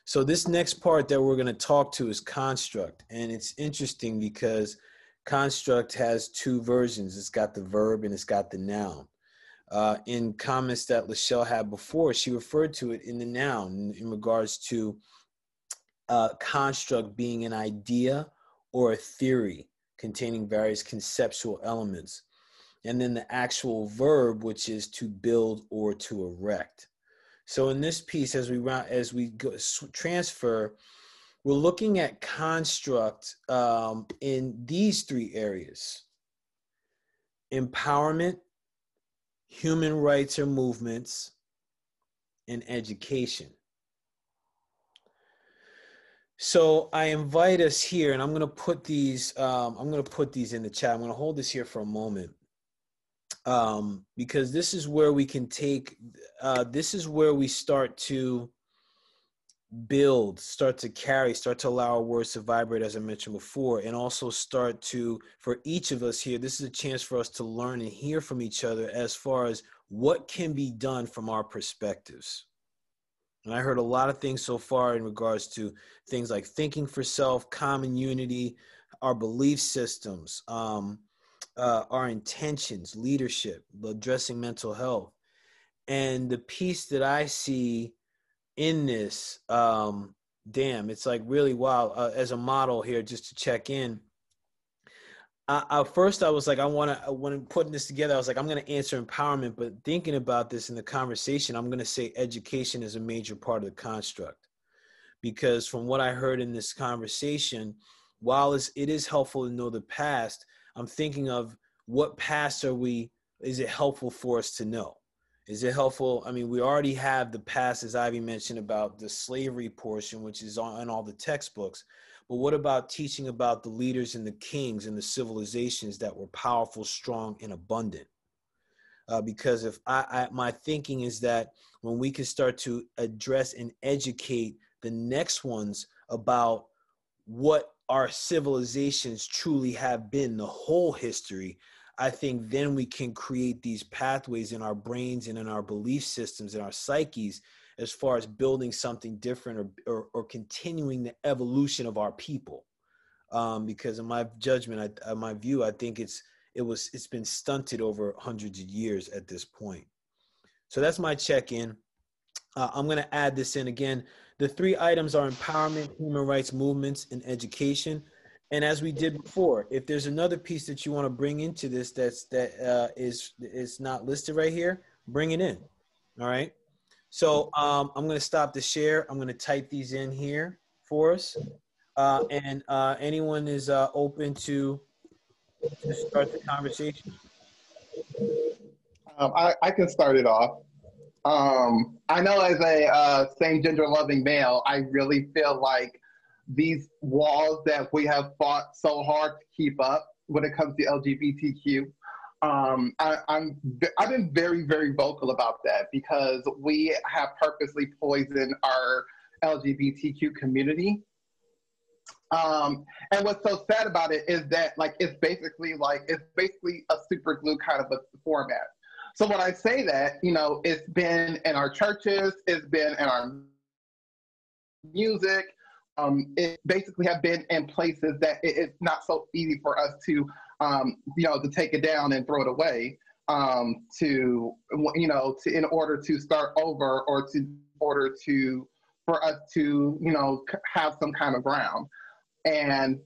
So this next part that we're going to talk to is construct. And it's interesting because construct has two versions. It's got the verb and it's got the noun. In comments that Lachelle had before, she referred to it in the noun in regards to construct being an idea or a theory containing various conceptual elements. And then the actual verb, which is to build or to erect. So in this piece, as we go, transfer, we're looking at construct in these three areas: empowerment, human rights or movements, and education. So I invite us here, and I'm going to put these. I'm going to put these in the chat. I'm going to hold this here for a moment. Because this is where we can take, this is where we start to build, start to carry, start to allow our words to vibrate, as I mentioned before, and also start to, for each of us here, this is a chance for us to learn and hear from each other as far as what can be done from our perspectives. And I heard a lot of things so far in regards to things like thinking for self, common unity, our belief systems, our intentions, leadership, addressing mental health. And the piece that I see in this, it's like really wow. As a model here, just to check in, first I was like, when putting this together, I was like, I'm going to answer empowerment, but thinking about this in the conversation, I'm going to say education is a major part of the construct. Because from what I heard in this conversation, while it is helpful to know the past, I'm thinking of what past is it helpful for us to know? Is it helpful? I mean, we already have the past, as Ivy mentioned, about the slavery portion, which is in all the textbooks. But what about teaching about the leaders and the kings and the civilizations that were powerful, strong, and abundant? Because if my thinking is that when we can start to address and educate the next ones about what our civilizations truly have been, the whole history, I think then we can create these pathways in our brains and in our belief systems and our psyches as far as building something different or continuing the evolution of our people. Because in my judgment, my view, I think it's been stunted over hundreds of years at this point. So that's my check-in. I'm going to add this in again. The three items are empowerment, human rights movements, and education. And as we did before, if there's another piece that you want to bring into this that is not listed right here, bring it in. All right. So I'm going to stop the share. I'm going to type these in here for us. And anyone is open to start the conversation. I can start it off. I know as a same gender loving male, I really feel like these walls that we have fought so hard to keep up when it comes to LGBTQ, I've been very, very vocal about that because we have purposely poisoned our LGBTQ community. And what's so sad about it is that it's basically a super glue kind of a format. So when I say that, it's been in our churches, it's been in our music, it basically have been in places that it's not so easy for us to, to take it down and throw it away, in order to start over or for us to, have some kind of ground. And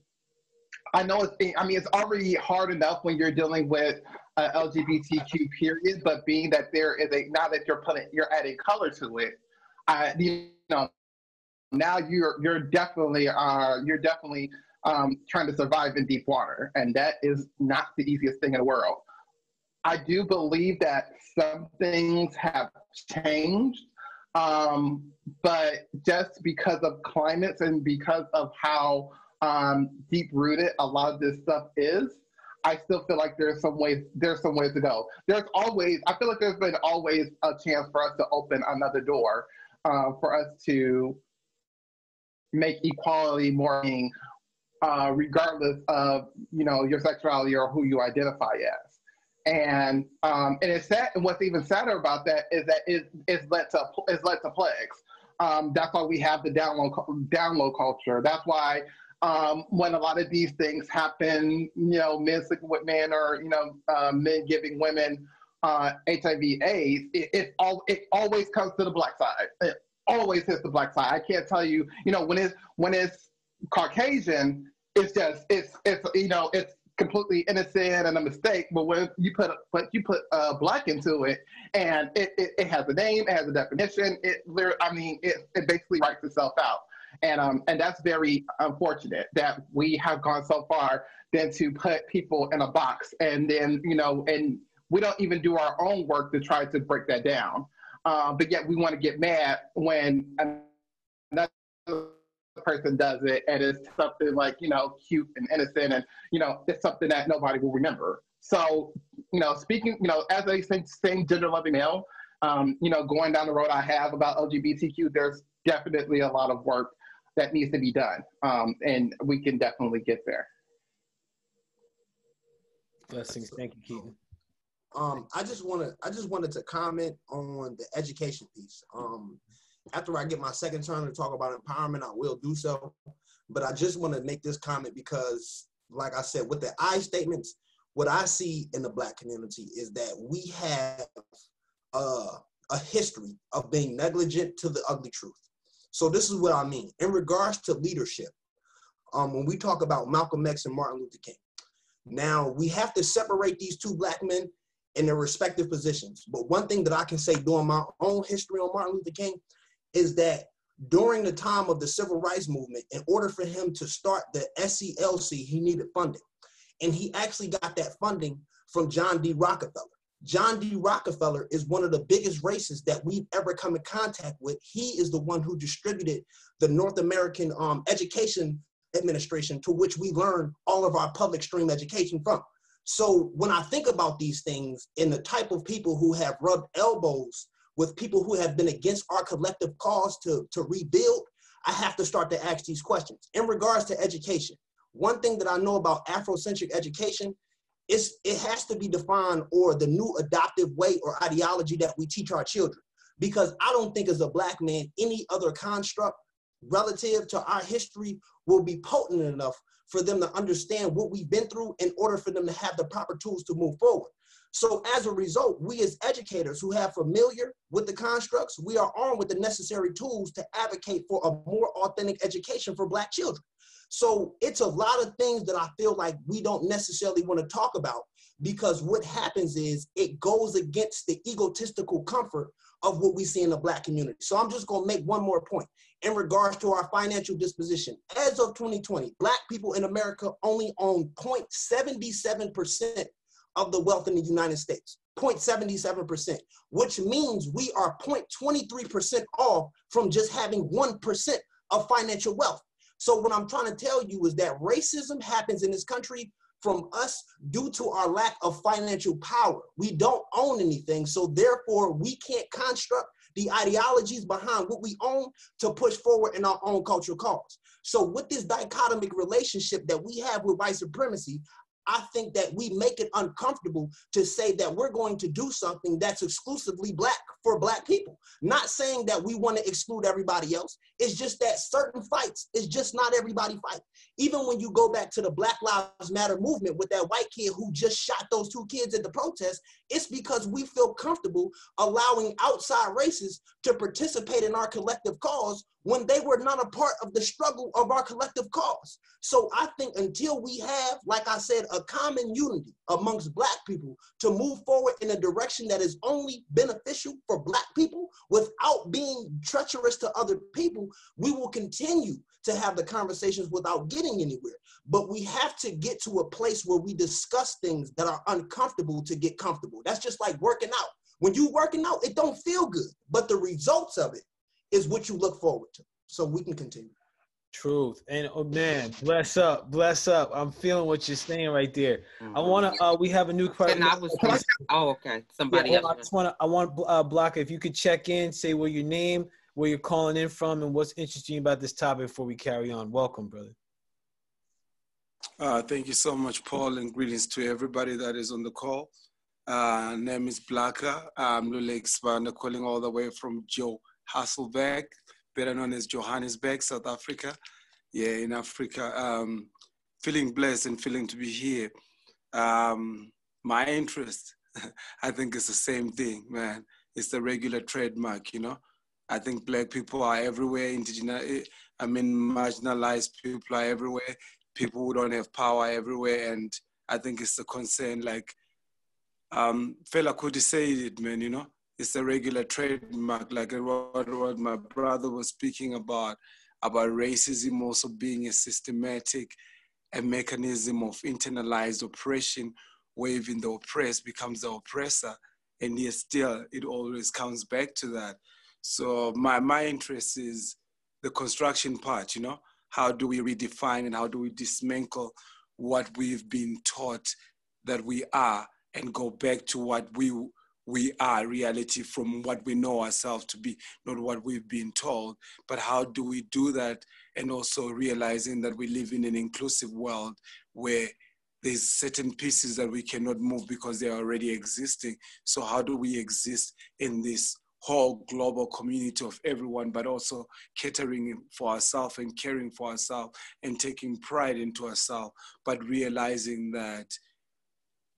I know it's already hard enough when you're dealing with LGBTQ period, but being that there is now that you're adding color to it, now you're definitely trying to survive in deep water, and that is not the easiest thing in the world. I do believe that some things have changed, but just because of climates and because of how deep-rooted a lot of this stuff is, I still feel like there's some ways to go. I feel like there's been always a chance for us to open another door, for us to make equality more, regardless of your sexuality or who you identify as. And it's sad. And what's even sadder about that is that it's led to plagues. That's why we have the download culture. That's why when a lot of these things happen, men sleeping with men, or men giving women HIV/AIDS, it always comes to the black side. It always hits the black side. I can't tell you, when it's Caucasian, it's completely innocent and a mistake. But when you put black into it, and it has a name, it has a definition, it basically writes itself out. And that's very unfortunate that we have gone so far than to put people in a box, and then and we don't even do our own work to try to break that down. But yet we want to get mad when another person does it, and it's something like cute and innocent, and it's something that nobody will remember. So speaking as a same gender loving male, going down the road I have about LGBTQ, there's definitely a lot of work that needs to be done, and we can definitely get there. Blessings. Thank you, Keaton. I just wanted to comment on the education piece. After I get my second turn to talk about empowerment, I will do so. But I just want to make this comment because, like I said, with the I statements, what I see in the Black community is that we have a history of being negligent to the ugly truth. So this is what I mean. In regards to leadership, when we talk about Malcolm X and Martin Luther King, now we have to separate these two Black men in their respective positions. But one thing that I can say during my own history on Martin Luther King is that during the time of the Civil Rights Movement, in order for him to start the SCLC, he needed funding. And he actually got that funding from John D. Rockefeller. John D. Rockefeller is one of the biggest racists that we've ever come in contact with. He is the one who distributed the North American Education Administration, to which we learn all of our public stream education from. So when I think about these things and the type of people who have rubbed elbows with people who have been against our collective cause to rebuild, I have to start to ask these questions. In regards to education, one thing that I know about Afrocentric education is it has to be defined, or the new adoptive way or ideology that we teach our children. Because I don't think as a Black man, any other construct relative to our history will be potent enough for them to understand what we've been through in order for them to have the proper tools to move forward. So as a result, we as educators who have familiar with the constructs, we are armed with the necessary tools to advocate for a more authentic education for Black children. So it's a lot of things that I feel like we don't necessarily want to talk about, because what happens is it goes against the egotistical comfort of what we see in the Black community. So I'm just going to make one more point in regards to our financial disposition. As of 2020, Black people in America only own 0.77% of the wealth in the United States, 0.77%, which means we are 0.23% off from just having 1% of financial wealth. So what I'm trying to tell you is that racism happens in this country from us due to our lack of financial power. We don't own anything, so therefore we can't construct the ideologies behind what we own to push forward in our own cultural cause. So with this dichotomic relationship that we have with white supremacy, I think that we make it uncomfortable to say that we're going to do something that's exclusively Black for Black people. Not saying that we want to exclude everybody else. It's just that certain fights is just not everybody fight. Even when you go back to the Black Lives Matter movement with that white kid who just shot those 2 kids at the protest, it's because we feel comfortable allowing outside races to participate in our collective cause when they were not a part of the struggle of our collective cause. So I think until we have, like I said, a common unity amongst Black people to move forward in a direction that is only beneficial for Black people without being treacherous to other people, we will continue to have the conversations without getting anywhere. But we have to get to a place where we discuss things that are uncomfortable to get comfortable. That's just like working out. When you're working out, it don't feel good, but the results of it is what you look forward to. So we can continue. Truth. And oh man, bless up. I'm feeling what you're saying right there. Mm-hmm. I want to, we have a new question. Okay. Somebody else. I want Blocker, if you could check in, say what your name, where you're calling in from, and what's interesting about this topic before we carry on. Welcome, brother. Thank you so much, Paul, and greetings to everybody that is on the call. Name is Blacker. I'm Lule Expander, calling all the way from Joe Hasselbeck, better known as Johannesburg, South Africa. Yeah, in Africa. Feeling blessed and feeling to be here. My interest, I think it's the same thing, man. It's the regular trademark, you know. I think Black people are everywhere, marginalized people are everywhere, people who don't have power everywhere, and I think it's the concern, like Fela Kuti said it, man, you know, it's a regular trademark, like what my brother was speaking about racism also being a systematic, a mechanism of internalized oppression, where even the oppressed becomes the oppressor, and yet still it always comes back to that. So my interest is the construction part, you know, how do we redefine and how do we dismantle what we've been taught that we are and go back to what we are, reality, from what we know ourselves to be, not what we've been told. But how do we do that? And also realizing that we live in an inclusive world where there's certain pieces that we cannot move because they're already existing. So how do we exist in this whole global community of everyone, but also catering for ourselves and caring for ourselves and taking pride into ourselves, but realizing that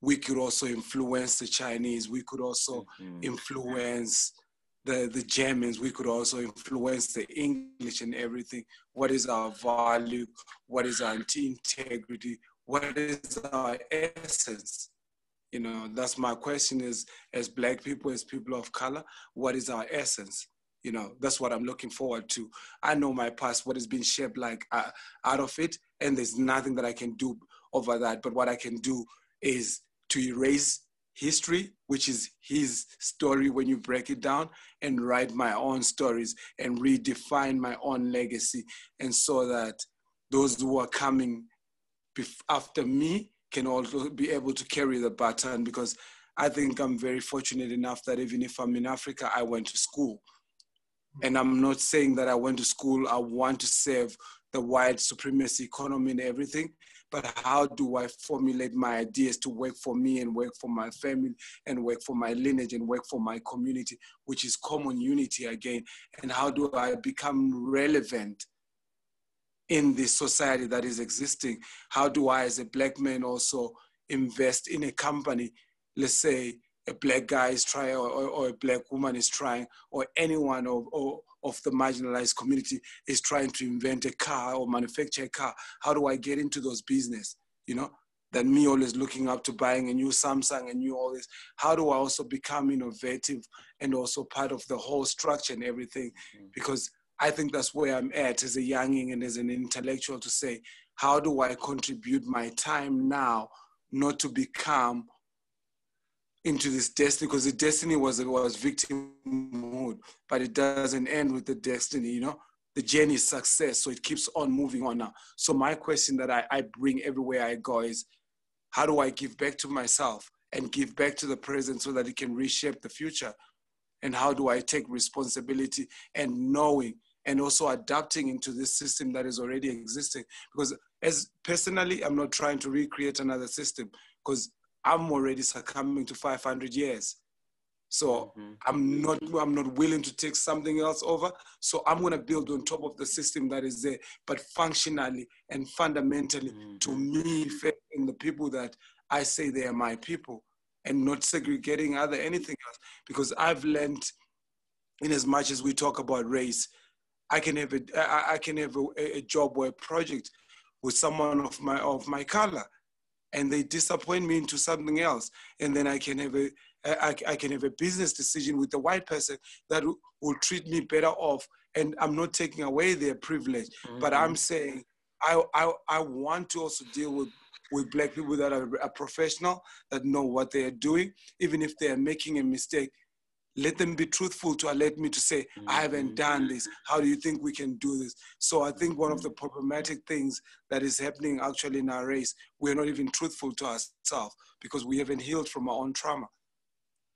we could also influence the Chinese, we could also influence the Germans, we could also influence the English and everything. What is our value? What is our integrity? What is our essence? You know, that's my question is, as Black people, as people of color, what is our essence? You know, that's what I'm looking forward to. I know my past, what has been shaped like out of it, and there's nothing that I can do over that. But what I can do is to erase history, which is his story when you break it down, and write my own stories and redefine my own legacy. And so that those who are coming after me can also be able to carry the baton, because I think I'm very fortunate enough that even if I'm in Africa, I went to school. And I'm not saying that I went to school, I want to save the white supremacy economy and everything, but how do I formulate my ideas to work for me and work for my family and work for my lineage and work for my community, which is common unity again? And how do I become relevant in this society that is existing? How do I, as a Black man, also invest in a company? Let's say a Black guy is trying, or a Black woman is trying, or anyone of the marginalized community is trying to invent a car or manufacture a car. How do I get into those business? You know, that me always looking up to buying a new Samsung and new all this. How do I also become innovative and also part of the whole structure and everything? Because I think that's where I'm at as a younging and as an intellectual, to say, how do I contribute my time now not to become into this destiny? Because the destiny was victimhood, but it doesn't end with the destiny, you know? The journey is success, so it keeps on moving on now. So my question that I bring everywhere I go is, how do I give back to myself and give back to the present so that it can reshape the future? And how do I take responsibility and knowing and also adapting into this system that is already existing? Because as personally, I'm not trying to recreate another system, because I'm already succumbing to 500 years. So I'm not willing to take something else over. So I'm going to build on top of the system that is there, but functionally and fundamentally to me and the people that I say they are my people, and not segregating anything else. Because I've learned, in as much as we talk about race, I can have a job or a project with someone of my color, and they disappoint me into something else, and then I can have a business decision with a white person that will treat me better off, and I'm not taking away their privilege, but I'm saying I want to also deal with Black people that are professional, that know what they are doing, even if they are making a mistake. Let them be truthful to alert me to say, I haven't done this. How do you think we can do this? So I think one of the problematic things that is happening actually in our race, we're not even truthful to ourselves because we haven't healed from our own trauma.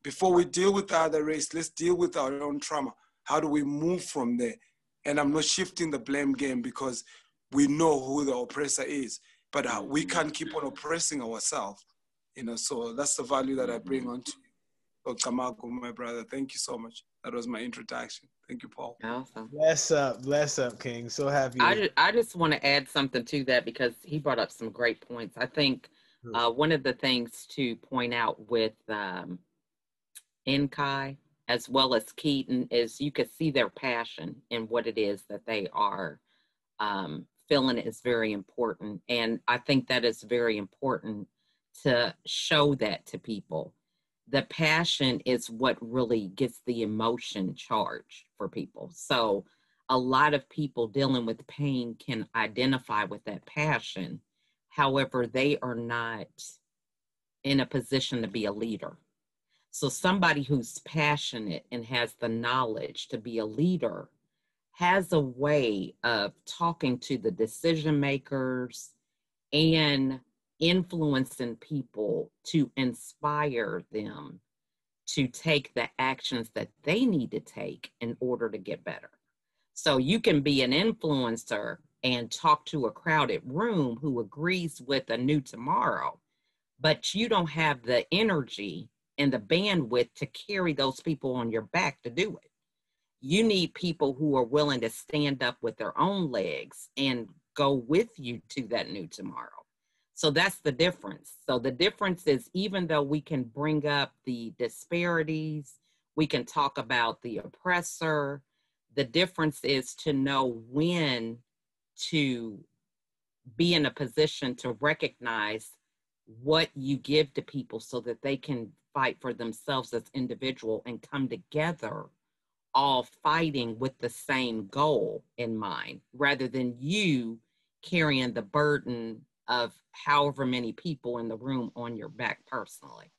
Before we deal with the other race, let's deal with our own trauma. How do we move from there? And I'm not shifting the blame game, because we know who the oppressor is, but we can't keep on oppressing ourselves. You know, so that's the value that I bring on to you. Okamaku, my brother. Thank you so much. That was my introduction. Thank you, Paul. Awesome. Bless up, King. So happy. I just want to add something to that because he brought up some great points. I think one of the things to point out with Nkai as well as Keaton is you could see their passion in what it is that they are feeling is very important. And I think that is very important to show that to people. The passion is what really gets the emotion charged for people. So a lot of people dealing with pain can identify with that passion. However, they are not in a position to be a leader. So somebody who's passionate and has the knowledge to be a leader has a way of talking to the decision makers and influencing people to inspire them to take the actions that they need to take in order to get better. So you can be an influencer and talk to a crowded room who agrees with a new tomorrow, but you don't have the energy and the bandwidth to carry those people on your back to do it. You need people who are willing to stand up with their own legs and go with you to that new tomorrow. So that's the difference. So the difference is, even though we can bring up the disparities, we can talk about the oppressor, the difference is to know when to be in a position to recognize what you give to people so that they can fight for themselves as individual and come together, all fighting with the same goal in mind, rather than you carrying the burden of however many people in the room on your back personally.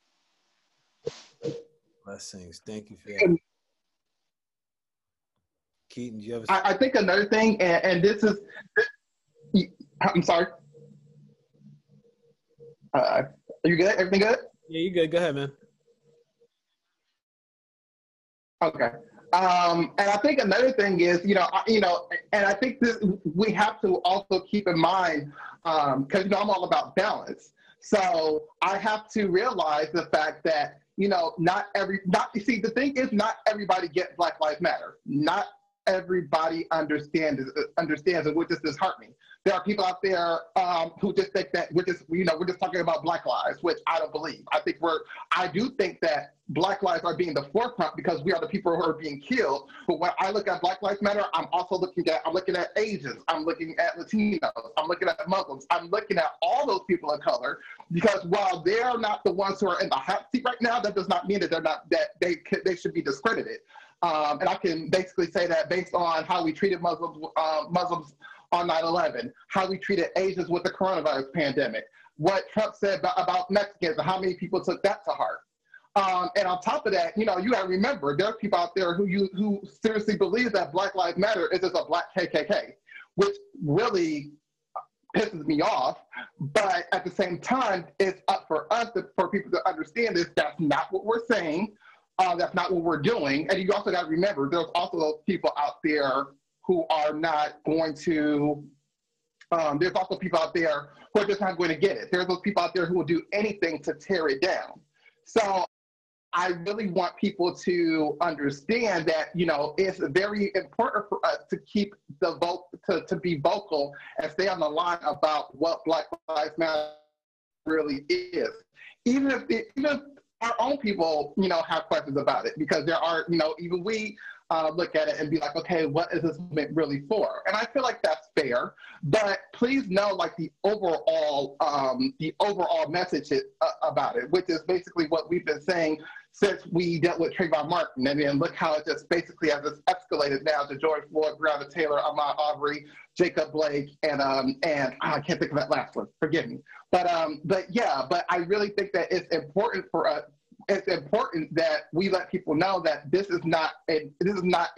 Blessings. Thank you for that. Keaton, do you have I think another thing, and this is, I'm sorry. Are you good? Everything good? Yeah, you good. Go ahead, man. Okay. And I think another thing is, and I think this, we have to also keep in mind, because I'm all about balance. So I have to realize the fact that, you see, the thing is, not everybody gets Black Lives Matter. Not everybody understands it, which is disheartening. There are people out there who just think that we're just talking about Black lives, which I don't believe. I do think that Black lives are being the forefront because we are the people who are being killed. But when I look at Black Lives Matter, I'm also looking at Asians, I'm looking at Latinos, I'm looking at Muslims, I'm looking at all those people of color, because while they're not the ones who are in the hot seat right now, that does not mean that they should be discredited. And I can basically say that based on how we treated Muslims on 9/11, how we treated Asians with the coronavirus pandemic, what Trump said about Mexicans, and how many people took that to heart. And on top of that, you got to remember, there are people out there who seriously believe that Black Lives Matter is just a Black KKK, which really pisses me off. But at the same time, it's up for us, for people to understand this. That's not what we're saying. That's not what we're doing. And you also got to remember, there's also those people out there who are not going to, there's also people out there who are just not going to get it. There's those people out there who will do anything to tear it down. So I really want people to understand that, it's very important for us to keep the vote, to be vocal and stay on the line about what Black Lives Matter really is. Even if our own people, have questions about it, because there are, even we look at it and be like, okay, what is this movement really for? And I feel like that's fair, but please know, like, the overall message about it, which is basically what we've been saying since we dealt with Trayvon Martin. And then look how it just basically has escalated now to George Floyd, Breonna Taylor, Ahmaud Arbery, Jacob Blake, and I can't think of that last one. Forgive me. But I really think that it's important for us. It's important that we let people know that this is not a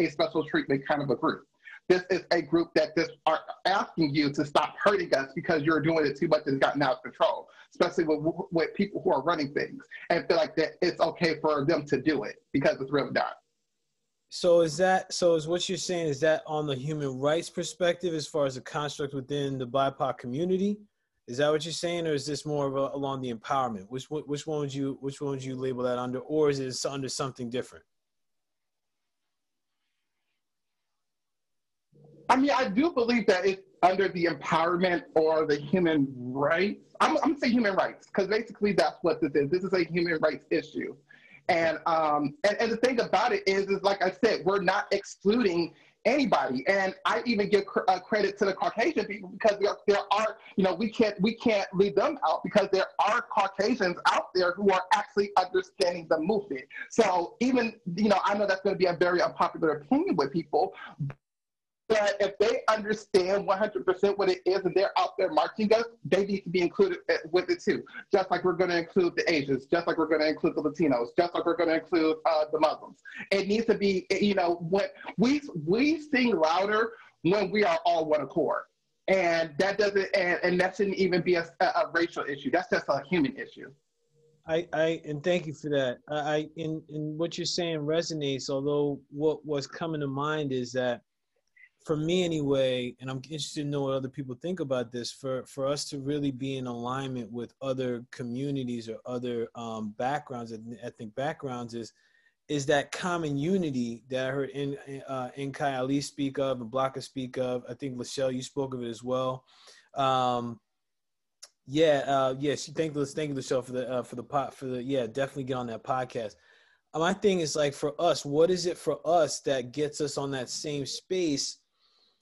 special treatment kind of a group. This is a group that just are asking you to stop hurting us because you're doing it too much and it's gotten out of control, especially with people who are running things and feel like that it's okay for them to do it because it's really not. So is what you're saying, is that on the human rights perspective as far as the construct within the BIPOC community? Is that what you're saying, or is this more of along the empowerment? Which one would you label that under, or is it under something different? I mean, I do believe that it's under the empowerment or the human rights. I'm gonna say human rights because basically that's what this is. This is a human rights issue, and the thing about it is like I said, we're not excluding anybody, and I even give credit to the Caucasian people because there are, you know, we can't leave them out because there are Caucasians out there who are actually understanding the movement. So even, you know, I know that's going to be a very unpopular opinion with people. But if they understand 100% what it is and they're out there marching us, they need to be included with it too. Just like we're going to include the Asians, just like we're going to include the Latinos, just like we're going to include the Muslims. It needs to be, you know, what we sing louder when we are all one accord. And that doesn't, and that shouldn't even be a racial issue. That's just a human issue. And thank you for that. In what you're saying resonates, although what's coming to mind is that, for me anyway, and I'm interested to know what other people think about this, for us to really be in alignment with other communities or other backgrounds, ethnic backgrounds, is that common unity that I heard Nkai Ali speak of and Blaka speak of. I think, Lachelle, you spoke of it as well. Thank you, Lachelle, yeah, definitely get on that podcast. My thing is, like, for us, what is it for us that gets us on that same space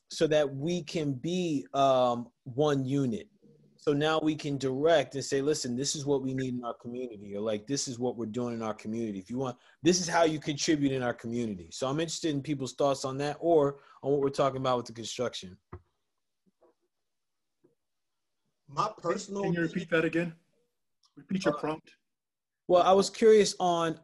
so that we can be one unit? So now we can direct and say, listen, this is what we need in our community, or like, this is what we're doing in our community. If you want, this is how you contribute in our community. So I'm interested in people's thoughts on that, or on what we're talking about with the construction. My personal. Can you repeat that again? Repeat your prompt. Well, I was curious on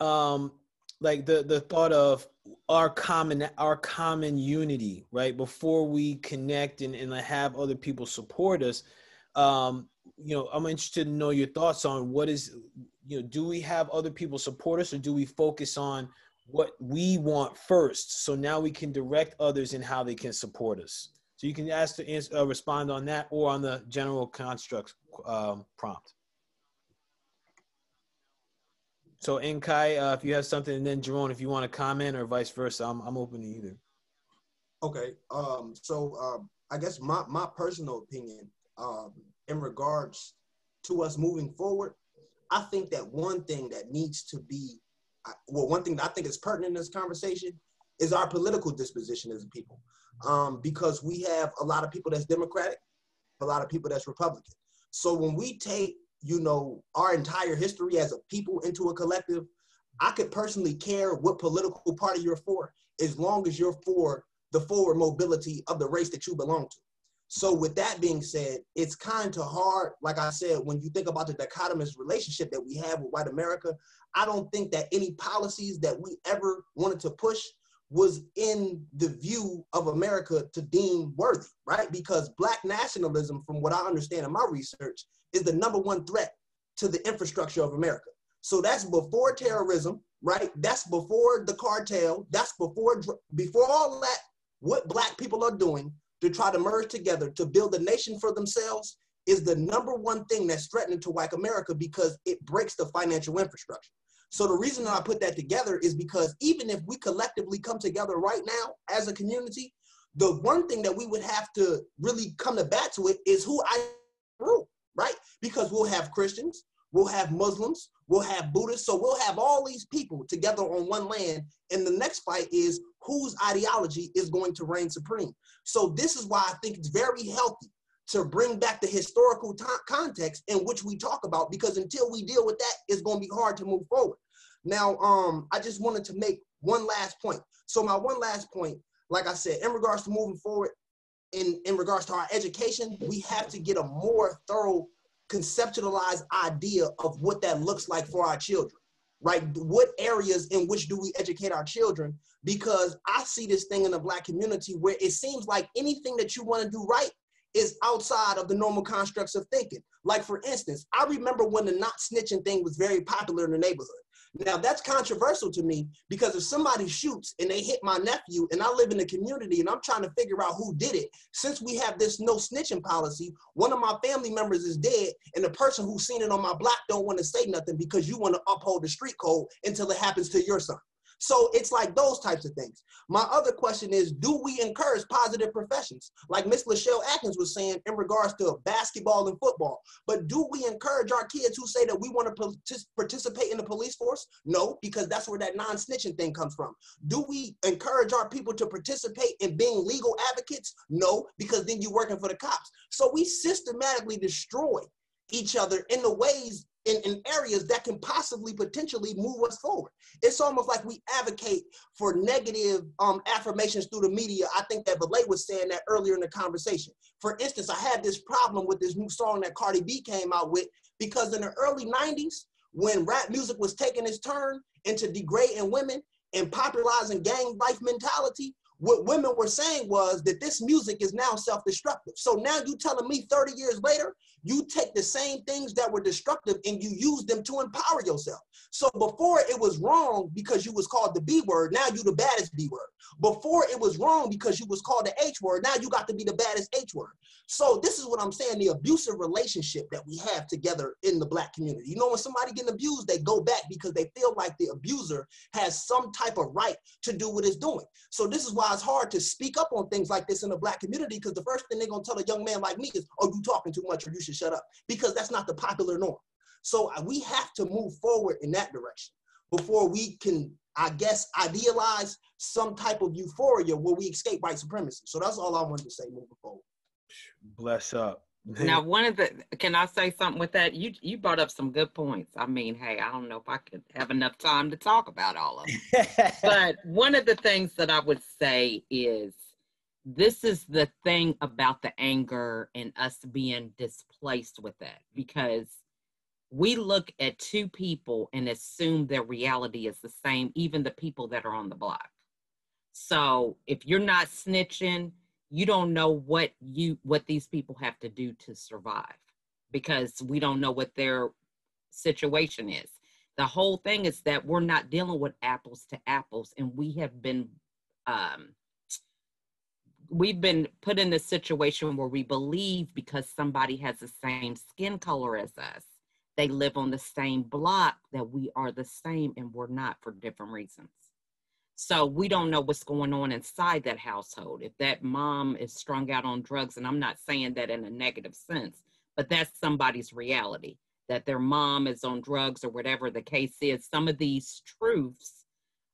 like the thought of our common unity, right? Before we connect and have other people support us, you know, I'm interested to know your thoughts on what is, you know, do we have other people support us, or do we focus on what we want first? So now we can direct others in how they can support us. So you can respond on that, or on the general construct prompt. So Nkai, if you have something, and then Jerome, if you want to comment, or vice versa, I'm open to either. Okay. I guess my personal opinion in regards to us moving forward, I think that one thing that needs to be, one thing that I think is pertinent in this conversation is our political disposition as a people. Because we have a lot of people that's Democratic, a lot of people that's Republican. So when we take, you know, our entire history as a people into a collective, I could personally care what political party you're for, as long as you're for the forward mobility of the race that you belong to. So with that being said, it's kind of hard, like I said, when you think about the dichotomous relationship that we have with white America, I don't think that any policies that we ever wanted to push was in the view of America to deem worthy, right? Because Black nationalism, from what I understand in my research, is the #1 threat to the infrastructure of America. So that's before terrorism, right? That's before the cartel. That's before all that, what Black people are doing to try to merge together to build a nation for themselves is the #1 thing that's threatening to white America, because it breaks the financial infrastructure. So the reason that I put that together is because even if we collectively come together right now as a community, the one thing that we would have to really come to bat to it is who I rule, right? Because we'll have Christians, we'll have Muslims, we'll have Buddhists. So we'll have all these people together on one land. And the next fight is whose ideology is going to reign supreme. So this is why I think it's very healthy to bring back the historical context in which we talk about, because until we deal with that, it's going to be hard to move forward. Now, I just wanted to make one last point. So my one last point, like I said, in regards to moving forward, in regards to our education, we have to get a more thorough conceptualized idea of what that looks like for our children, right? What areas in which do we educate our children? Because I see this thing in the Black community where it seems like anything that you want to do right is outside of the normal constructs of thinking. Like, for instance, I remember when the not snitching thing was very popular in the neighborhood. Now that's controversial to me, because if somebody shoots and they hit my nephew and I live in the community and I'm trying to figure out who did it, since we have this no snitching policy, one of my family members is dead and the person who's seen it on my block don't want to say nothing because you want to uphold the street code until it happens to your son. So it's like those types of things. My other question is, do we encourage positive professions? Like Miss Lachelle Atkins was saying in regards to basketball and football. But do we encourage our kids who say that we want to participate in the police force? No, because that's where that non-snitching thing comes from. Do we encourage our people to participate in being legal advocates? No, because then you're working for the cops. So we systematically destroy each other in the ways, in areas that can possibly potentially move us forward. It's almost like we advocate for negative affirmations through the media. I think that Valet was saying that earlier in the conversation. For instance, I had this problem with this new song that Cardi B came out with, because in the early 90s, when rap music was taking its turn into degrading women and popularizing gang life mentality, what women were saying was that this music is now self-destructive. So now you telling me 30 years later, you take the same things that were destructive and you use them to empower yourself. So before it was wrong because you was called the B word, now you the baddest B word. Before it was wrong because you was called the H word, now you got to be the baddest H word. So this is what I'm saying, the abusive relationship that we have together in the Black community. You know, when somebody getting abused, they go back because they feel like the abuser has some type of right to do what it's doing. So this is why it's hard to speak up on things like this in the Black community, because the first thing they're gonna tell a young man like me is, oh, you talking too much or you should shut up, because that's not the popular norm. So we have to move forward in that direction before we can, I guess, idealize some type of euphoria where we escape white supremacy. So that's all I wanted to say moving forward. Bless up. Now, can I say something with that? You brought up some good points. I mean, hey, I don't know if I could have enough time to talk about all of them. But one of the things that I would say is, this is the thing about the anger and us being displaced with that, because we look at two people and assume their reality is the same, even the people that are on the block. So if you're not snitching, you don't know what these people have to do to survive, because we don't know what their situation is. The whole thing is that we're not dealing with apples to apples, and we have been we've been put in this situation where we believe because somebody has the same skin color as us, they live on the same block, that we are the same, and we're not, for different reasons. So we don't know what's going on inside that household. If that mom is strung out on drugs, and I'm not saying that in a negative sense, but that's somebody's reality, that their mom is on drugs or whatever the case is. Some of these truths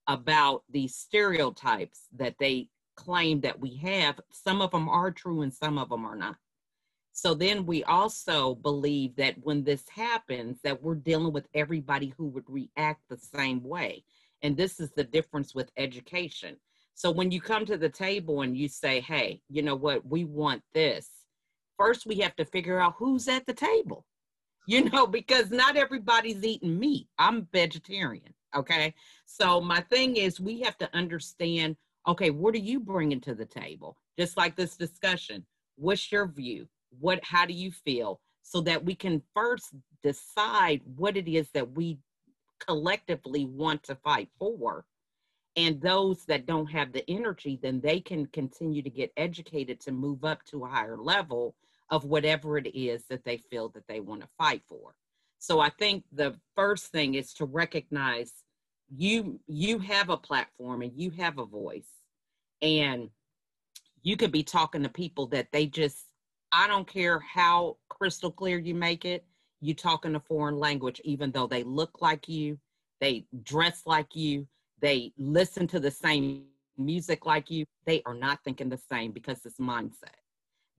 about these stereotypes that they claim that we have, some of them are true and some of them are not. So then we also believe that when this happens, that we're dealing with everybody who would react the same way. And this is the difference with education. So when you come to the table and you say, hey, you know what, we want this, first we have to figure out who's at the table, you know, because not everybody's eating meat. I'm vegetarian, okay? So my thing is, we have to understand, okay, what are you bringing to the table? Just like this discussion, what's your view? How do you feel? So that we can first decide what it is that we collectively want to fight for. And those that don't have the energy, then they can continue to get educated to move up to a higher level of whatever it is that they feel that they want to fight for. So I think the first thing is to recognize you have a platform and you have a voice, and you could be talking to people that they just, I don't care how crystal clear you make it, you talk in a foreign language, even though they look like you, they dress like you, they listen to the same music like you, they are not thinking the same, because it's mindset.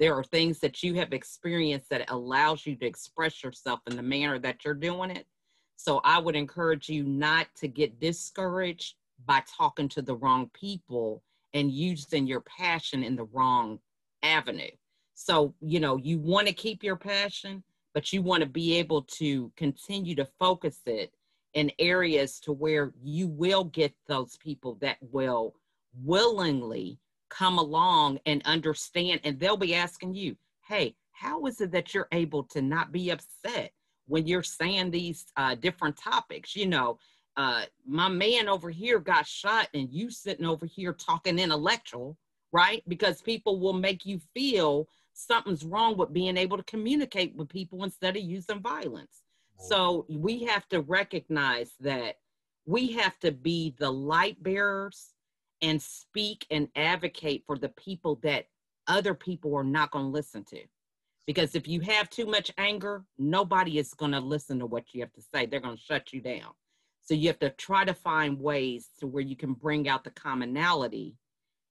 There are things that you have experienced that allows you to express yourself in the manner that you're doing it. So I would encourage you not to get discouraged by talking to the wrong people and using your passion in the wrong avenue. So, you know, you want to keep your passion, but you want to be able to continue to focus it in areas to where you will get those people that will willingly come along and understand, and they'll be asking you, hey, how is it that you're able to not be upset when you're saying these different topics? You know, my man over here got shot and you sitting over here talking intellectual, right? Because people will make you feel something's wrong with being able to communicate with people instead of using violence. So we have to recognize that we have to be the light bearers and speak and advocate for the people that other people are not going to listen to. Because if you have too much anger, nobody is going to listen to what you have to say. They're going to shut you down. So you have to try to find ways to where you can bring out the commonality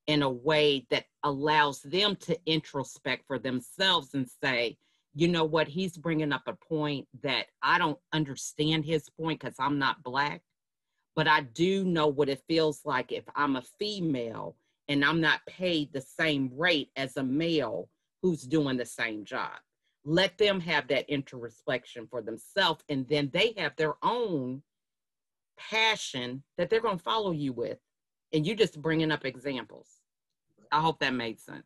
in a way that allows them to introspect for themselves and say, you know what, he's bringing up a point that I don't understand his point because I'm not Black, but I do know what it feels like if I'm a female and I'm not paid the same rate as a male who's doing the same job. Let them have that introspection for themselves, and then they have their own passion that they're going to follow you with. And you just bringing up examples. I hope that made sense.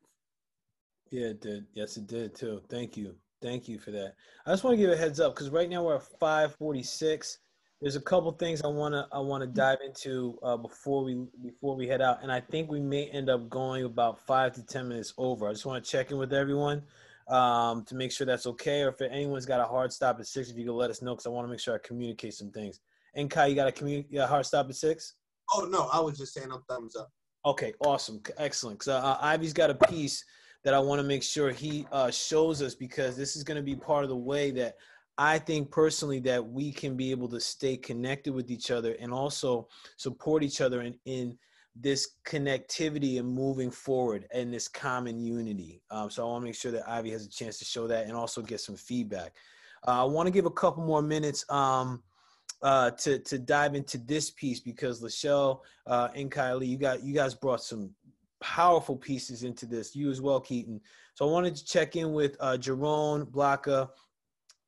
Yeah, it did. Yes, it did too. Thank you. Thank you for that. I just want to give a heads up because right now we're at 5:46. There's a couple things I wanna dive into before we head out, and I think we may end up going about 5 to 10 minutes over. I just want to check in with everyone to make sure that's okay, or if anyone's got a hard stop at 6, if you can let us know, because I want to make sure I communicate some things. And Kai, you got a hard stop at 6? Oh no, I was just saying I'm thumbs up. Okay, awesome, excellent. Because Ivy's got a piece that I want to make sure he shows us, because this is going to be part of the way that I think personally that we can be able to stay connected with each other and also support each other in this connectivity and moving forward and this common unity. So I want to make sure that Ivy has a chance to show that and also get some feedback. I want to give a couple more minutes to dive into this piece, because Lachelle and Kylie, you guys brought some powerful pieces into this. You as well, Keaton. So I wanted to check in with Jerome, Blaka,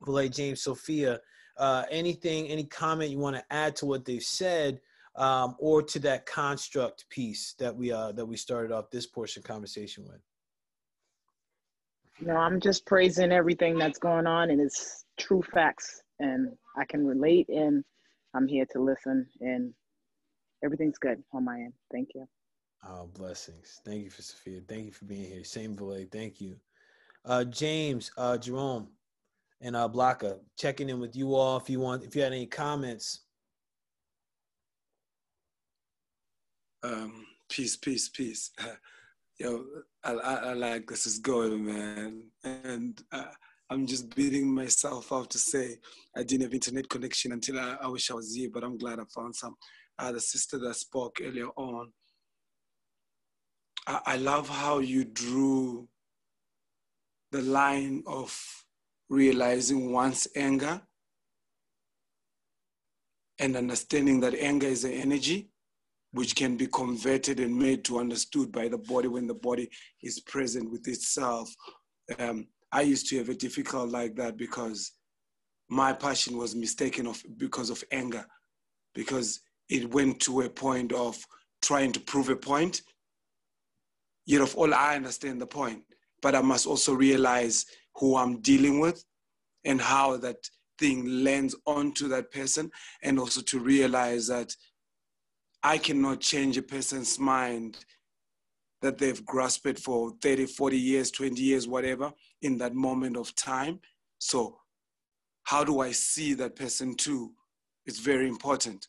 Valet, James, Sophia. Any comment you want to add to what they've said, or to that construct piece that we started off this portion of conversation with? No, I'm just praising everything that's going on, and it's true facts, and I can relate, and I'm here to listen, and everything's good on my end. Thank you. Oh, blessings. Thank you for Sophia. Thank you for being here. Same Valet. Thank you. James, Jerome, and Blaka, checking in with you all if you had any comments. Peace. Yo, I like this is going, man. And I'm just beating myself up to say I didn't have internet connection until I wish I was here, but I'm glad I found some. The sister that spoke earlier on, I love how you drew the line of realizing one's anger and understanding that anger is an energy which can be converted and made to understood by the body when the body is present with itself. I used to have it difficult like that because my passion was mistaken because of anger, because it went to a point of trying to prove a point. Yet of all, I understand the point, but I must also realize who I'm dealing with and how that thing lands onto that person, and also to realize that I cannot change a person's mind that they've grasped for 30, 40 years, 20 years, whatever, in that moment of time. So how do I see that person too? It's very important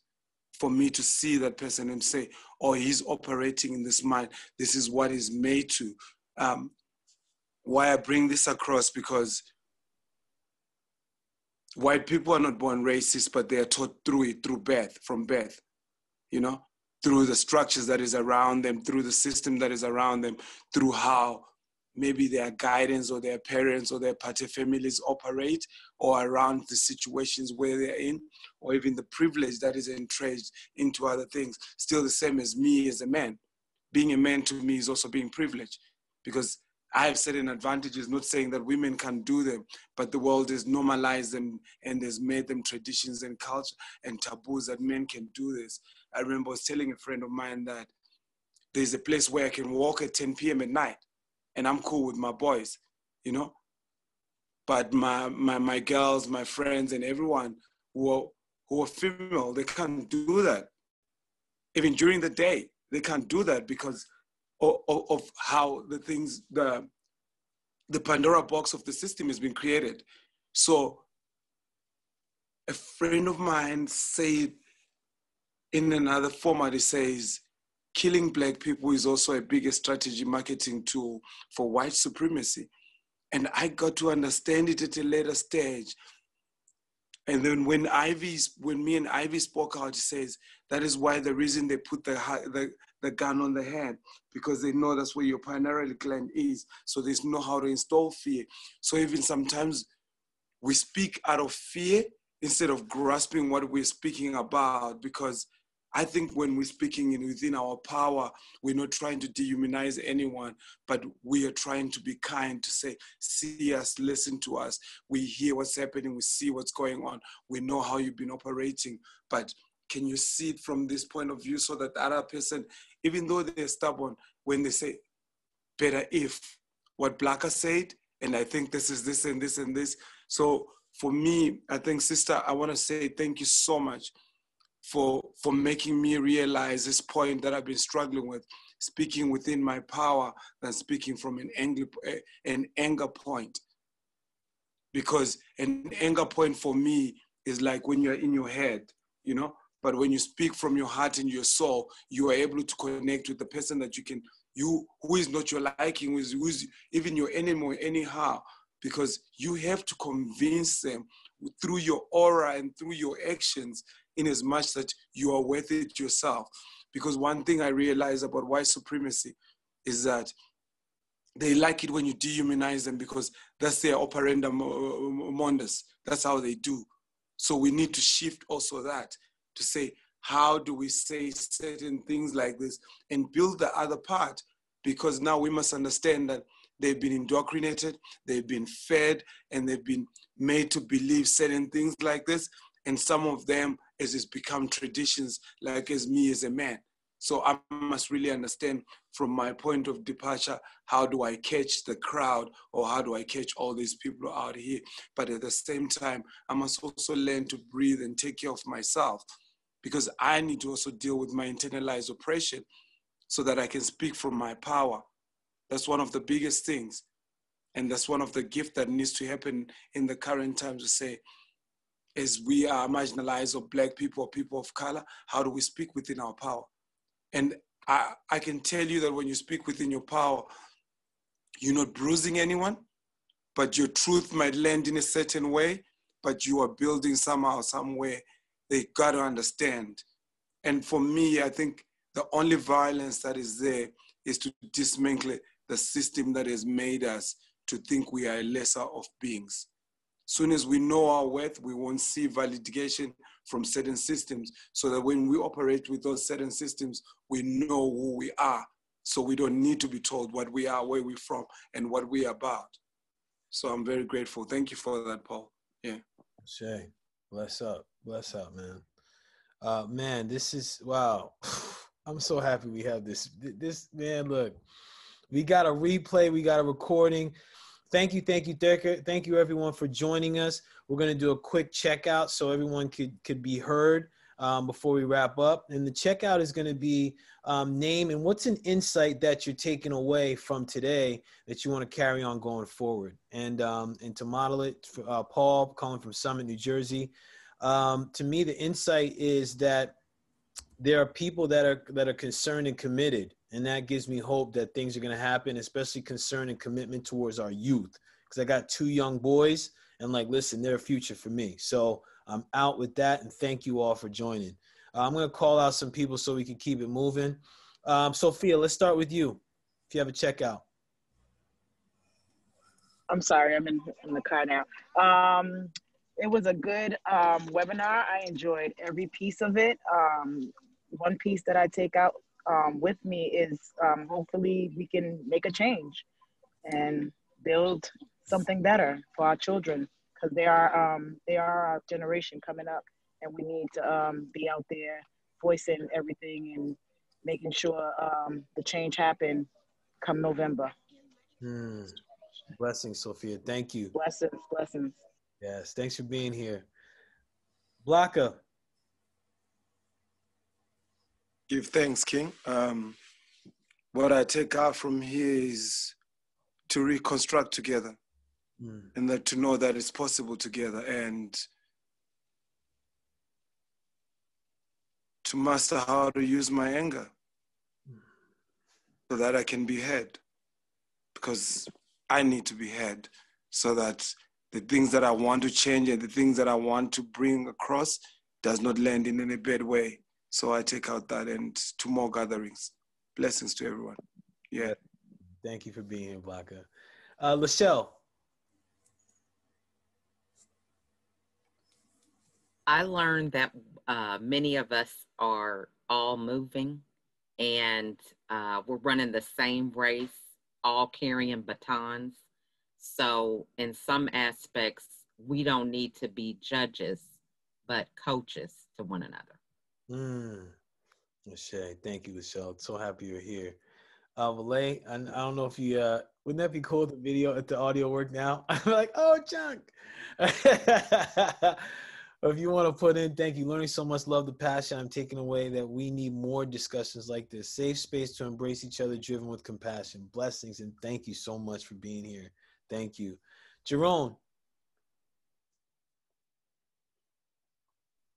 for me to see that person and say, oh, he's operating in this mind. This is what he's made to. Why I bring this across, because white people are not born racist, but they are taught from birth, you know, through the structures that is around them, through the system that is around them, through how maybe their guidance or their parents or their party families operate, or around the situations where they're in, or even the privilege that is entrenched into other things. Still the same as me as a man. Being a man to me is also being privileged, because I have certain advantages, not saying that women can't do them, but the world has normalized them and has made them traditions and culture and taboos that men can do this. I remember I was telling a friend of mine that there's a place where I can walk at 10 p.m. at night and I'm cool with my boys, you know? But my girls, my friends and everyone who who are female, they can't do that. Even during the day, they can't do that because of how the things, the Pandora box of the system has been created. So a friend of mine said in another format, he says, killing Black people is also a bigger strategy marketing tool for white supremacy. And I got to understand it at a later stage. And then when me and Ivy spoke out, he says, that is why the reason they put the gun on the head, because they know that's where your pineal gland is. So they know how to install fear. So even sometimes we speak out of fear instead of grasping what we're speaking about, because I think when we're speaking within our power, we're not trying to dehumanize anyone, but we are trying to be kind, to say, see us, listen to us. We hear what's happening, we see what's going on. We know how you've been operating, but can you see it from this point of view so that the other person, even though they're stubborn, when they say, better if, what Blacka said, and I think this is this and this and this. So for me, I think, sister, I want to say thank you so much for making me realize this point that I've been struggling with, speaking within my power than speaking from an anger point. Because an anger point for me is like when you're in your head, you know, but when you speak from your heart and your soul, you are able to connect with the person that who is not your liking, who's even your enemy anyhow, because you have to convince them through your aura and through your actions, in as much that you are worth it yourself. Because one thing I realize about white supremacy is that they like it when you dehumanize them, because that's their operanda mundus. That's how they do. So we need to shift also that, to say, how do we say certain things like this and build the other part? Because now we must understand that they've been indoctrinated, they've been fed, and they've been made to believe certain things like this. And some of them, as it's become traditions, like as me as a man. So I must really understand from my point of departure, how do I catch the crowd, or how do I catch all these people out here? But at the same time, I must also learn to breathe and take care of myself, because I need to also deal with my internalized oppression so that I can speak from my power. That's one of the biggest things. And that's one of the gifts that needs to happen in the current times, to say, as we are marginalized, or Black people or people of color, how do we speak within our power? And I can tell you that when you speak within your power, you're not bruising anyone, but your truth might land in a certain way, but you are building somehow, somewhere. They got to understand. And for me, I think the only violence that is there is to dismantle the system that has made us to think we are lesser of beings. Soon as we know our worth, we won't see validation from certain systems, so that when we operate with those certain systems, we know who we are. So we don't need to be told what we are, where we're from, and what we're about. So I'm very grateful. Thank you for that, Paul. Yeah. Shay, bless up, man. Man, this is, wow. I'm so happy we have this. This, man, look, we got a replay, we got a recording. Thank you, Dirk. Thank you, everyone, for joining us. We're going to do a quick checkout so everyone could be heard before we wrap up. And the checkout is going to be name and what's an insight that you're taking away from today that you want to carry on going forward. And to model it, Paul, calling from Summit, New Jersey. To me, the insight is that there are people that are concerned and committed, and that gives me hope that things are going to happen, especially concern and commitment towards our youth. Because I got 2 young boys, and like, listen, they're a future for me. So I'm out with that, and thank you all for joining. I'm going to call out some people so we can keep it moving. Sophia, let's start with you, if you have a checkout. I'm sorry, I'm in the car now. It was a good webinar. I enjoyed every piece of it. One piece that I take out with me is hopefully we can make a change and build something better for our children, because they are our generation coming up, and we need to be out there voicing everything and making sure the change happen come November. Blessings, Sophia. Thank you. Blessings. Yes, thanks for being here. Blacka, Give thanks, King. What I take out from here is to reconstruct together, and that to know that it's possible together, and to master how to use my anger so that I can be heard, because I need to be heard so that the things that I want to change and the things that I want to bring across does not land in any bad way. So I take out that, and to more gatherings. Blessings to everyone. Yeah. Thank you for being here, Blaka. Lachelle. I learned that many of us are all moving, and we're running the same race, all carrying batons. So in some aspects, we don't need to be judges, but coaches to one another. Lachelle, thank you, Lachelle. So happy you're here. Valet, I don't know if you, wouldn't that be cool if the video, if the audio work now? I'm like, oh, Chunk. If you want to put in, thank you. Learning so much, love the passion. I'm taking away that we need more discussions like this. Safe space to embrace each other, driven with compassion. Blessings, and thank you so much for being here. Thank you. Jerome.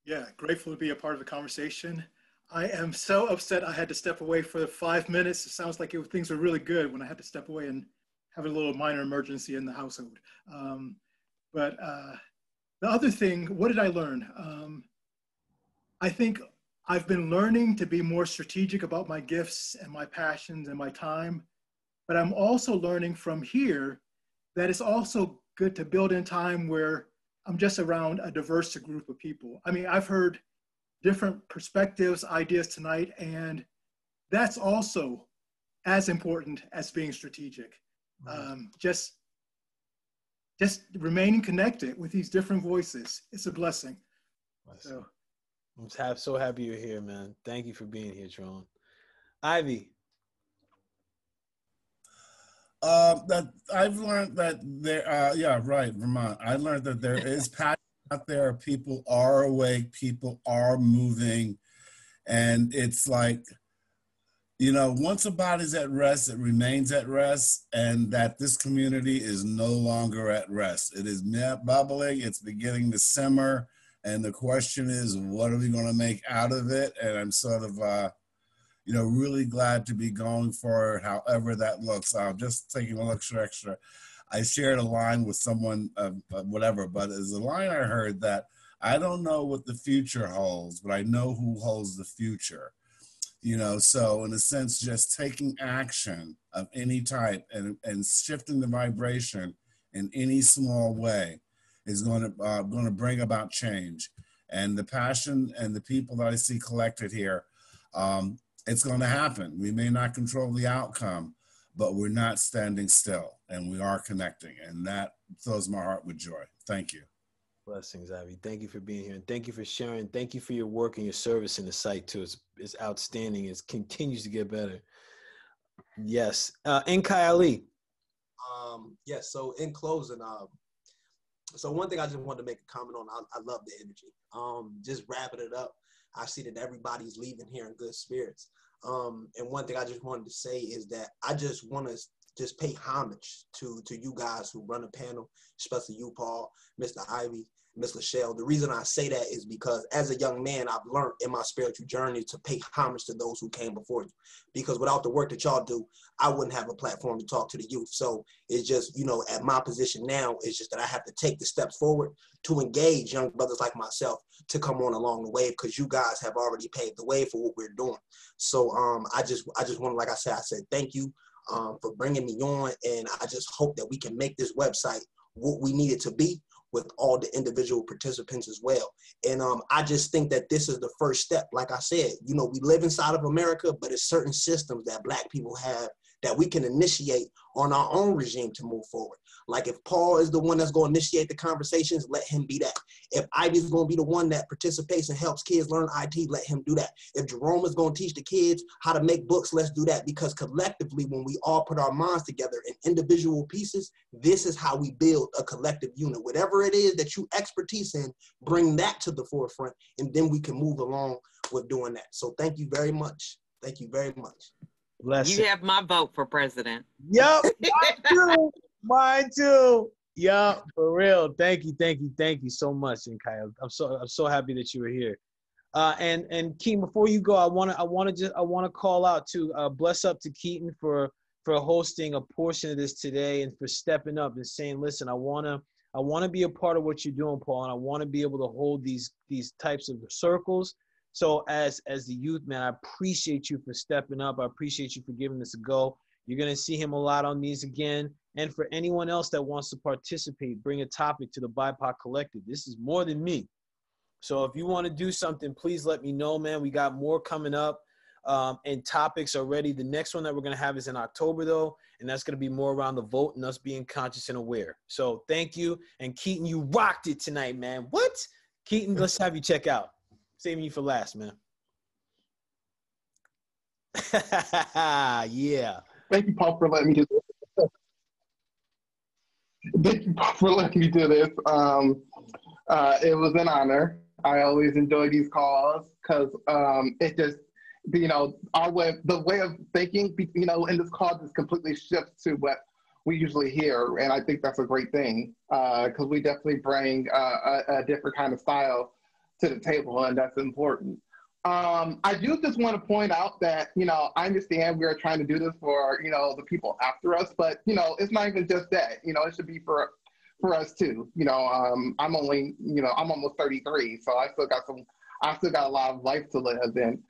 Yeah, grateful to be a part of the conversation. I am so upset I had to step away for 5 minutes. It sounds like things were really good when I had to step away and have a little minor emergency in the household. But the other thing, what did I learn? I think I've been learning to be more strategic about my gifts and my passions and my time. But I'm also learning from here that it's also good to build in time where I'm just around a diverse group of people. I mean, I've heard different perspectives, ideas tonight, and that's also as important as being strategic. Just remaining connected with these different voices, it's a blessing. So. I'm so happy you're here, man. Thank you for being here, Tron. Ivy. That I've learned that there, yeah, right, Vermont. I learned that there is passion out there. People are awake. People are moving, and it's like, you know, once a body's at rest, it remains at rest, and that this community is no longer at rest. It is bubbling. It's beginning to simmer, and the question is, what are we going to make out of it? And I'm sort of, you know, really glad to be going for it, however that looks. I'm just taking a look extra. I shared a line with someone, whatever, but it's a line I heard that I don't know what the future holds, but I know who holds the future. You know, so in a sense, just taking action of any type and shifting the vibration in any small way is going to bring about change. And the passion and the people that I see collected here, it's going to happen. We may not control the outcome, but we're not standing still, and we are connecting, and that fills my heart with joy. Thank you. Blessings, Ivy. Thank you for being here, and thank you for sharing. Thank you for your work and your service in the site too. It's outstanding. It continues to get better. Yes. Nkai Ali. Yes. So in closing, so one thing I just wanted to make a comment on. I love the energy. Just wrapping it up. I see that everybody's leaving here in good spirits. And one thing I just wanted to say is that I just want to just pay homage to you guys who run the panel, especially you, Paul, Mr. Ivy, Miss Lachelle. The reason I say that is because as a young man, I've learned in my spiritual journey to pay homage to those who came before you. Because without the work that y'all do, I wouldn't have a platform to talk to the youth. So it's just, you know, at my position now, it's just that I have to take the steps forward to engage young brothers like myself to come on along the way, because you guys have already paved the way for what we're doing. So I just want to, like I said, thank you for bringing me on. And I just hope that we can make this website what we need it to be, with all the individual participants as well. And I just think that this is the first step. Like I said, you know, we live inside of America, but it's certain systems that Black people have that we can initiate on our own regime to move forward. Like if Paul is the one that's going to initiate the conversations, let him be that. If Ivy's going to be the one that participates and helps kids learn IT, let him do that. If Jerome is going to teach the kids how to make books, let's do that. Because collectively, when we all put our minds together in individual pieces, this is how we build a collective unit. Whatever it is that you expertise in, bring that to the forefront, and then we can move along with doing that. So thank you very much. Thank you very much. Bless You it. have my vote for president. Yep, mine too. Mine too. Yep, for real. Thank you so much, Nkaya. I'm so happy that you were here. And Keaton, before you go, I want to call out to bless up to Keaton for hosting a portion of this today and for stepping up and saying, listen, I want to be a part of what you're doing, Paul, and I want to be able to hold these types of circles. So as the youth, man, I appreciate you for stepping up. I appreciate you for giving this a go. You're going to see him a lot on these again. And for anyone else that wants to participate, bring a topic to the BIPOC Collective. This is more than me. So if you want to do something, please let me know, man. We got more coming up and topics already. The next one that we're going to have is in October, though, and that's going to be more around the vote and us being conscious and aware. So thank you. And Keaton, you rocked it tonight, man. What? Keaton, let's have you check out. Saving you for last, man. Yeah. Thank you, Paul, for letting me do this. Thank you, Paul, for letting me do this. It was an honor. I always enjoy these calls because it just, the way of thinking, in this call just completely shifts to what we usually hear. And I think that's a great thing because we definitely bring a different kind of style to the table, and that's important. I do just want to point out that, I understand we are trying to do this for, the people after us, but, it's not even just that, it should be for us too. I'm only, I'm almost 33, so I still got a lot of life to live. And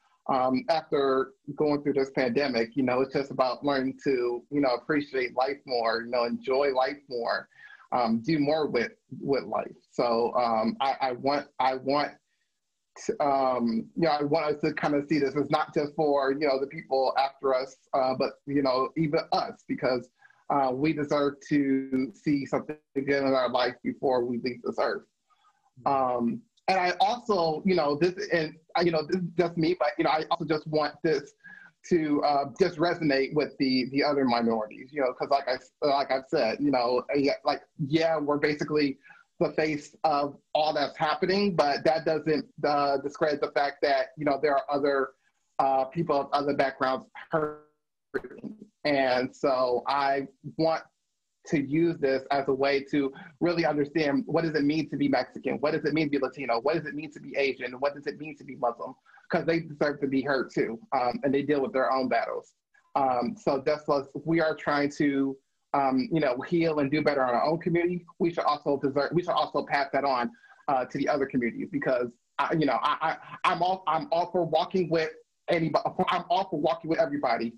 after going through this pandemic, it's just about learning to, appreciate life more, enjoy life more, do more with life. So I want us to kind of see this as not just for, the people after us, but, even us, because we deserve to see something good in our life before we leave this earth. And I also, this is just me, but, I also just want this to just resonate with the other minorities, because like I've said, we're basically the face of all that's happening, but that doesn't discredit the fact that, there are other people of other backgrounds hurting. And so I want to use this as a way to really understand, what does it mean to be Mexican? What does it mean to be Latino? What does it mean to be Asian? What does it mean to be Muslim? Because they deserve to be heard too, and they deal with their own battles. So that's what we are trying to, heal and do better in our own community. We should also pass that on to the other communities, because I'm all for walking with anybody. I'm all for walking with everybody,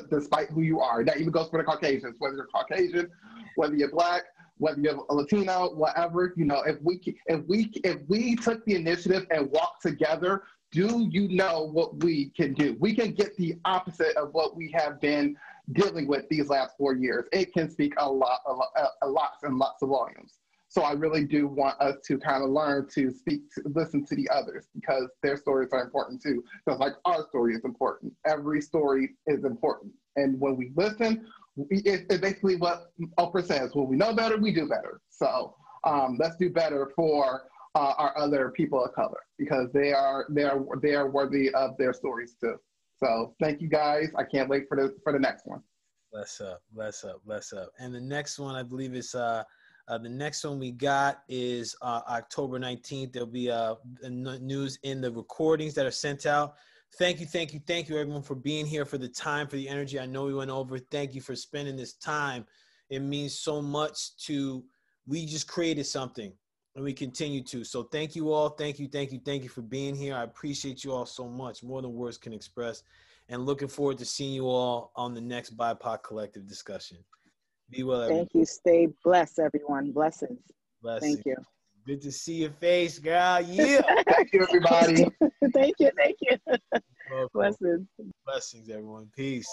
despite who you are. That even goes for the Caucasians, whether you're Caucasian, whether you're Black, whether you're a Latino, whatever. If we took the initiative and walked together, do you know what we can do? We can get the opposite of what we have been dealing with these last 4 years. It can speak a lots and lots of volumes. So I really do want us to kind of learn to listen to the others, because their stories are important too. Just like our story is important. Every story is important. And when we listen, it's basically what Oprah says: when we know better, we do better. So let's do better for our other people of color, because they are worthy of their stories too. So thank you guys. I can't wait for the next one. Bless up. And the next one, I believe, is the next one we got is October 19th. There'll be news in the recordings that are sent out. Thank you, everyone, for being here, for the time, for the energy. I know we went over. Thank you for spending this time. It means so much we just created something, and we continue to. So thank you all. Thank you for being here. I appreciate you all so much, more than words can express. And looking forward to seeing you all on the next BIPOC Collective discussion. Be well, everyone. Thank you. Stay blessed, everyone. Blessings. Blessings. Thank you. Good to see your face, girl. Yeah. Thank you, everybody. Thank you. Blessings, everyone. Peace.